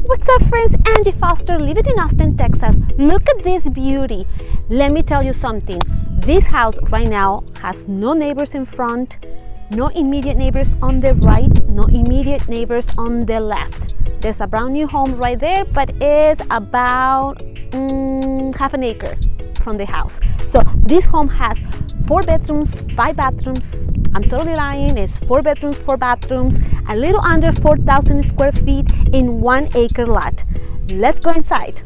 What's up, friends? Angie Foster, living in Austin, Texas. Look at this beauty. Let me tell you something. This house right now has no neighbors in front, no immediate neighbors on the right, no immediate neighbors on the left. There's a brand new home right there, but it's about half an acre from the house. So this home has 4 bedrooms, 5 bathrooms. I'm totally lying. It's 4 bedrooms, 4 bathrooms, a little under 4,000 square feet in 1 acre lot. Let's go inside.